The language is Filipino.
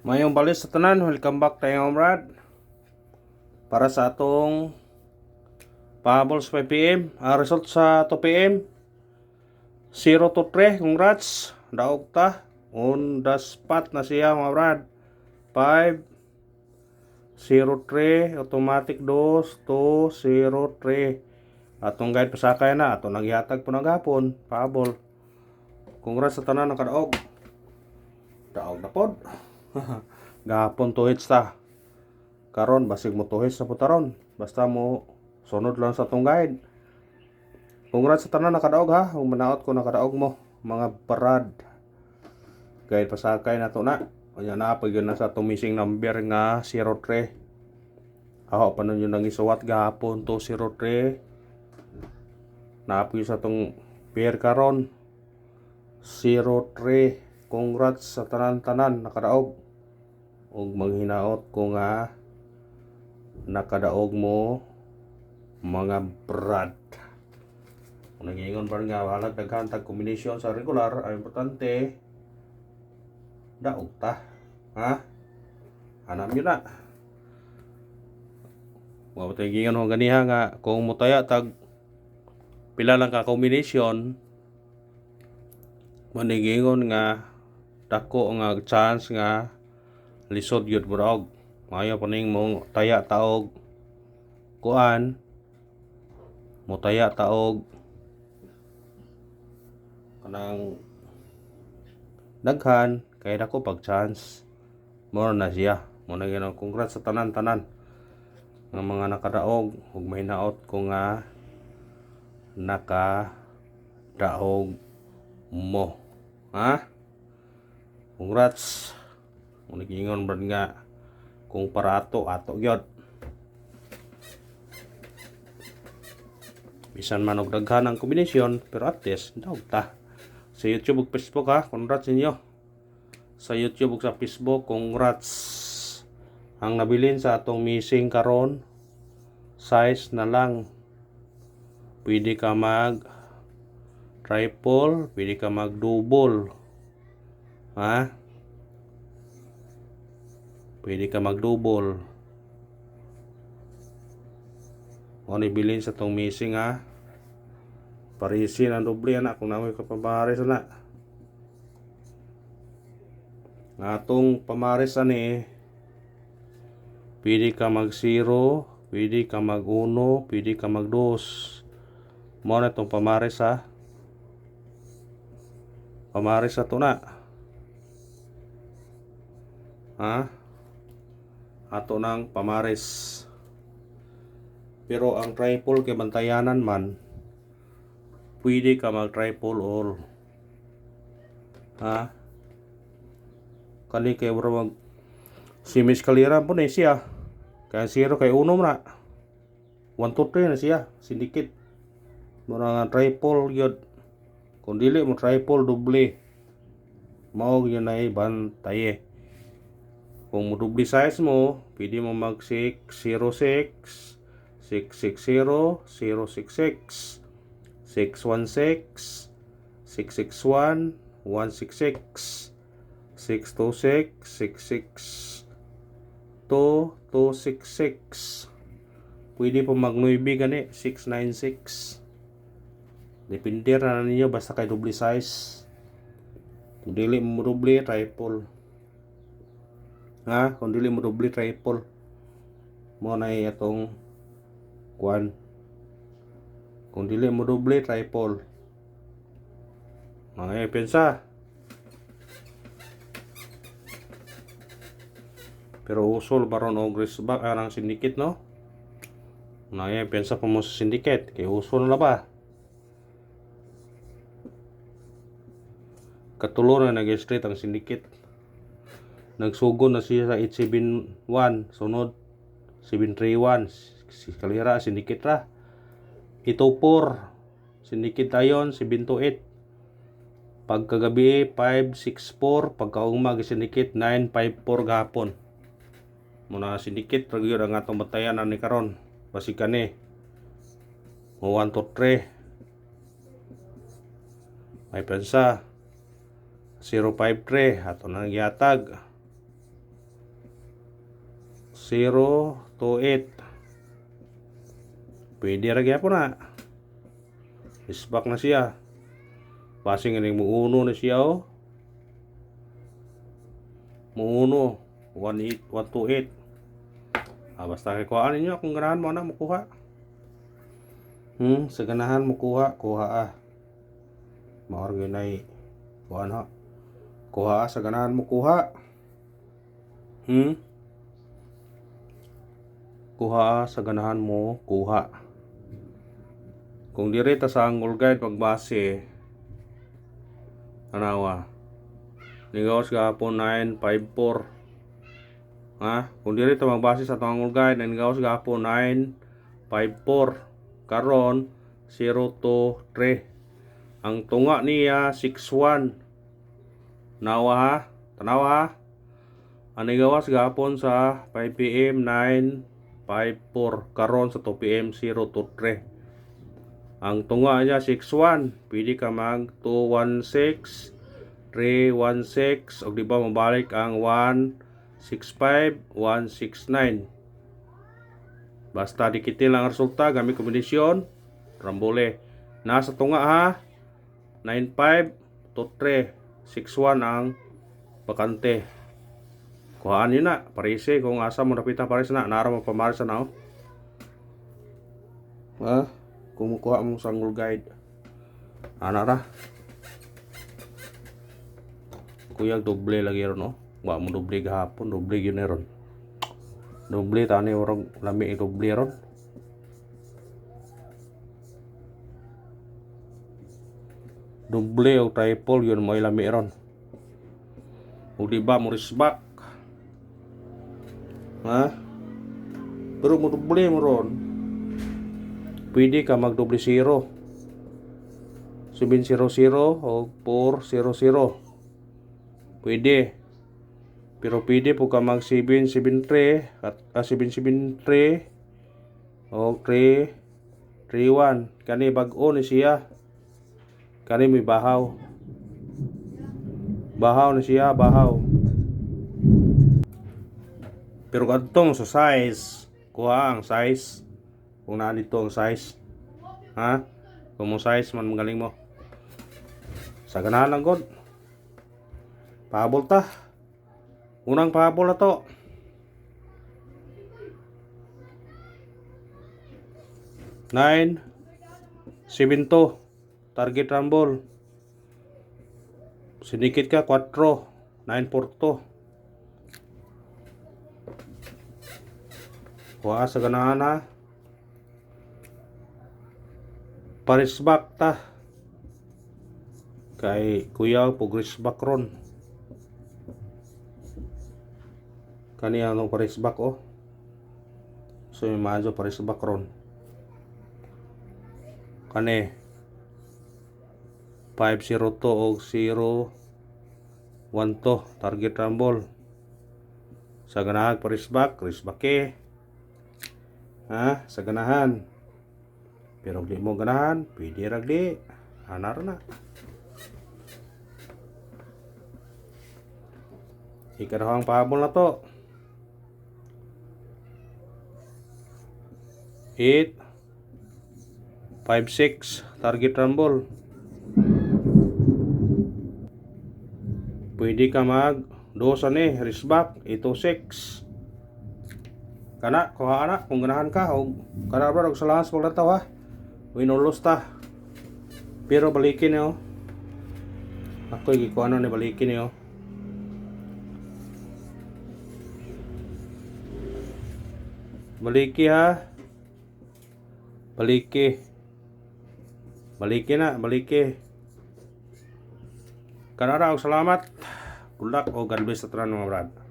Mayong balis sa tanan, welcome back tayo Brad. Para sa atong pahabol sa 5pm, result sa 2pm 0 to 3, congrats. Daog ta on the spot na siya mga Brad. 5 0 3 automatic 2 2 0 3. Atong guide pasakay na ato nagyatag po naghapon pahabol. Congrats sa tanan nakadaog. Daog na pod. Gahapon tuhit ta. Karon basig mo tuhis sa putaron. Basta mo sunod lang sa tong guide. Congrats sa tanan nakadaog ha. Kung manaot ko nakadaog mo mga parad. Guide pasakay na to na. Kanya na pag yun na sa itong missing number nga 03. Ako pa nun yun nang isuwat gahapon to 03. Naapoy sa itong pair karon 03. Congrats sa tanan-tanan nakadaog. Ug manghinaot ko nga nakadaog mo mga brad. Kung nag-iingon pa rin nga halag daghang tag kombinasyon sa regular, ang importante daog ta. Ha? Hanap yun na. Mga tagingan mo ganiha nga kung mutaya tag pila lang ka kombinasyon, manigingon nga dako nga chance nga lisod yun mo. Mayo pa ning mong taya taog kuan mo taya taog kanang daghan kay dako pag chance mo na siya. Mo na gyud congrats sa tanan-tanan nga mga nakadaog ug may naot ko nga nakadaog mo. Ha? Congrats. Mo nagingon brad nga kung para ato gyud. Bisan man og daghan ang kombinasyon pero at least daog ta. Sa YouTube ug Facebook ha, congrats inyo. Sa YouTube ug sa Facebook, congrats. Ang nabilin sa atong missing karon size na lang. Pwede ka mag triple, pwede ka mag double. Ha? Pwede ka mag-double. O nibilin sa tong missing ha. Parisin ang doble anak kung namoy ka pamaris na. Nga atong pamaris ani pwede ka mag 0, pwede ka mag 1, pwede ka mag 2. Mo na tong pamaris ha. Pamaris ato na. Ha? Ato ng pamares. Pero ang triple kay bantayanan man, pwede ka mag triple all. Ha? Kani kay mag simis kalira po na siya. Kaya 0 kay 1 na. 1 to 3 na siya. Sindikit. Mura nga triple yun. Kung dili mo triple doble. Mao yun na bantaye. Kung mo double size mo, pwede mo mag 606, 660, 066, 616, 661, 166, 626, 66, 266. Pwede po mag 9 gani, 696. Depende na ninyo basta kay double size. Kung dili mo double, triple. Ha? Kung dili mo double triple mo na itong kuan. Kung dili mo double triple mga pensa. Pero usol baron og risbak arang syndicate no. Mga pensa pa mo sa syndicate kay usol na ba. Katulo na nag-straight ang syndicate. Nagsugo na siya sa 871, sunod 731, si kalira sindikit ra. 804, sindikit ayon 728. Pagkagabi 564, pagkaugma sindikit 954 gahapon. Muna sindikit ra gyud ang atong batayan ni karon. Basig kani. Mo 1 to 3. May pensa 053 ato nang yatag. 028. Pwede ra gyapon na. Isbak na siya. Base nga ning muuno na siya oh. Muuno 128. Basta kay kuhaan ninyo kung ganahan mo na makuha. Sa ganahan mo kuha maor ginay kuha na. Kuha sa ganahan mo kuha. Kuha sa ganahan mo kuha. Kung diri ta sa angle guide pagbase anawa nigawas gahapon 954. Kung diri ta magbase sa angle guide nigawas gahapon 954. Karon 023. Ang tunga niya 61. Nawa ha, tanawa ha. Ang nigawas gahapon sa 5 PM 954. Karon sa 2 PM 023. Ang tunga niya 61, pwede ka mag 216, 316, o di ba mabalik ang 165, 169. Basta dikitin lang ang resulta gamit kombinasyon, rambole. Nasa tunga ha, 95, 23, 61 ang bakante. Kuhaan yun na, parisi kung asa mo napita paris na, nara mo pamaris na kumukuha mo sa angle guide. Ra. Kuya doble lagi ron Wa mo doble gahapon, doble yun ron. Doble tani orang lami doble ron. Doble o triple yun mo lami ron. O di ba mo risbak. Pero mo doble mo ron. Pwede ka magdoble 0. 700 o 400. Pwede. Pero pwede po ka mag 773 at 773 o 331. Kani bag-o ni siya. Kani may bahaw. Bahaw ni siya, bahaw. Pero kadtong sa size, kuha ang size. Kung na dito ang size. Kung mo size man magaling mo. Sa ganahan lang god. Pahabol ta. Unang pahabol na to. 972. Target rumble. Sinikit ka 4. 942. Kuha sa ganahan ha. Parisbak ta. Kay kuya pugrisbak ron. Kani anong parisbak So may maadyo parisbak ron. Kani 502 o 012 target rumble. Sa ganahan parisbak, risbake. Sa ganahan. Pero di mo ganahan, pwede ragdi. Anar na. Ikarahang pahabol na to. 8 5-6 target rumble. Pwede ka mag dosa ni risbak 8-6. Kana kuha na kung ganahan ka o kana bro og salahas pag lataw ha. Winulos ta. Pero balikin niyo. Ako gikuha na ni balikin niyo. Baliki ha. Baliki. Baliki na, baliki. Kanara og salamat. Good luck o God bless sa tanan mga brad.